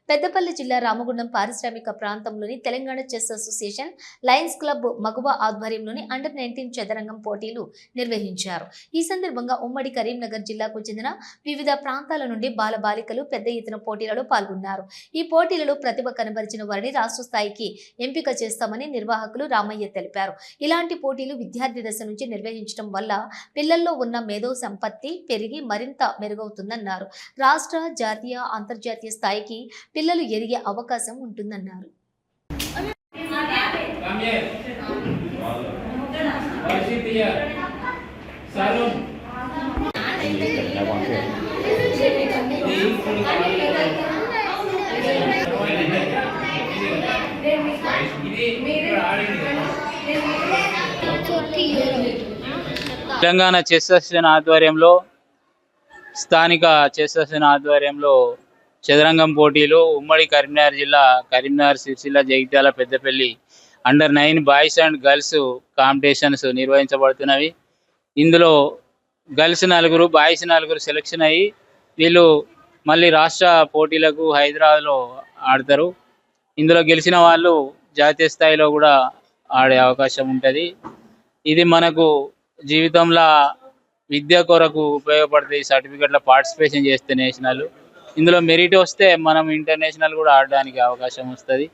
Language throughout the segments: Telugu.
పెద్దపల్లి జిల్లా రామగుండం పారిశ్రామిక ప్రాంతంలోని Telangana chess association lions club మగువ ఆధ్వర్యంలోని అండర్ 19 చదరంగం పోటీలు నిర్వహించారు. ఈ సందర్భంగా ఉమ్మడి కరీంనగర్ జిల్లాకు చెందిన వివిధ ప్రాంతాల నుండి బాలబాలికలు పెద్ద ఎత్తున పోటీలలో పాల్గొన్నారు. ఈ పోటీలలో ప్రతిభ కనబరిచిన వారిని రాష్ట్ర స్థాయికి ఎంపిక చేస్తామని నిర్వాహకులు రామయ్య తెలిపారు. ఇలాంటి పోటీలు విద్యార్థి దశ నుంచి నిర్వహించడం వల్ల పిల్లల్లో ఉన్న మేధో సంపత్తి పెరిగి మరింత మెరుగవుతుందన్నారు. రాష్ట్ర, జాతీయ, అంతర్జాతీయ స్థాయికి పిల్లలు ఎదిగే అవకాశం ఉంటుందన్నారు. తెలంగాణ చెస్ అసోసియేషన్ ఆధ్వర్యంలో స్థానిక చెస్ అసోసియేషన్ ఆధ్వర్యంలో చదరంగం పోటీలు ఉమ్మడి కరీంనగర్ జిల్లా Karimnagar, Sircilla, Jagtial, Peddapalli under 9 boys and girls competitions నిర్వహించబడుతున్నవి. ఇందులో గర్ల్స్ 4, బాయ్స్ 4 సెలెక్షన్ అయ్యి వీళ్ళు మళ్ళీ రాష్ట్ర పోటీలకు హైదరాబాద్లో ఆడతారు. ఇందులో గెలిచిన వాళ్ళు జాతీయ స్థాయిలో కూడా ఆడే అవకాశం ఉంటుంది. ఇది మనకు జీవితంలో విద్య కొరకు ఉపయోగపడుతుంది. సర్టిఫికెట్ల పార్టిసిపేషన్ చేస్తే నేషనల్, ఇందులో మెరిట్ వస్తే మనం ఇంటర్నేషనల్ కూడా ఆడడానికి అవకాశం వస్తుంది.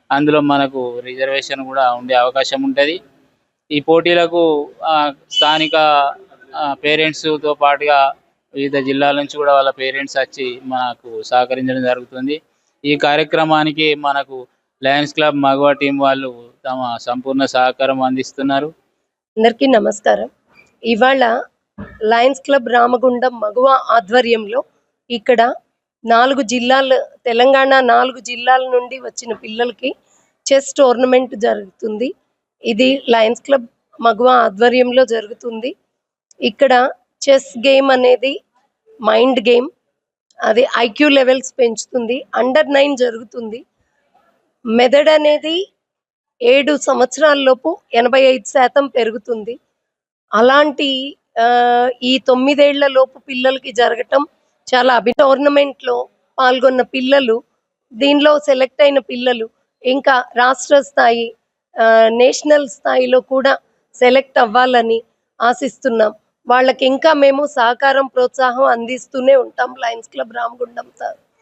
అందులో మనకు రిజర్వేషన్ కూడా ఉండే అవకాశం ఉంటుంది. ఈ పోటీలకు స్థానిక పేరెంట్స్తో పాటుగా వివిధ జిల్లాల నుంచి కూడా వాళ్ళ పేరెంట్స్ వచ్చి మనకు సహకరించడం జరుగుతుంది. ఈ కార్యక్రమానికి మనకు లయన్స్ క్లబ్ మగవా టీం వాళ్ళు తమ సంపూర్ణ సహకారం అందిస్తున్నారు. అందరికీ నమస్కారం. ఇవాళ లయన్స్ క్లబ్ రామగుండం మగువా ఆధ్వర్యంలో ఇక్కడ 4 జిల్లాలు, తెలంగాణ 4 జిల్లాల నుండి వచ్చిన పిల్లలకి చెస్ టోర్నమెంట్ జరుగుతుంది. ఇది లయన్స్ క్లబ్ మగువా ఆధ్వర్యంలో జరుగుతుంది. ఇక్కడ చెస్ గేమ్ అనేది మైండ్ గేమ్, అది ఐక్యూ లెవెల్స్ పెంచుతుంది. అండర్ 9 జరుగుతుంది. మెదడు అనేది 7 సంవత్సరాలలోపు 85% పెరుగుతుంది. అలాంటి ఈ 9 ఏళ్ల లోపు పిల్లలకి జరగటం చాలా టోర్నమెంట్లో పాల్గొన్న పిల్లలు, దీనిలో సెలెక్ట్ అయిన పిల్లలు ఇంకా రాష్ట్ర స్థాయి, నేషనల్ స్థాయిలో కూడా సెలెక్ట్ అవ్వాలని ఆశిస్తున్నాం. వాళ్ళకి ఇంకా మేము సహకారం, ప్రోత్సాహం అందిస్తూనే ఉంటాం లయన్స్ క్లబ్ రామగుండం సార్.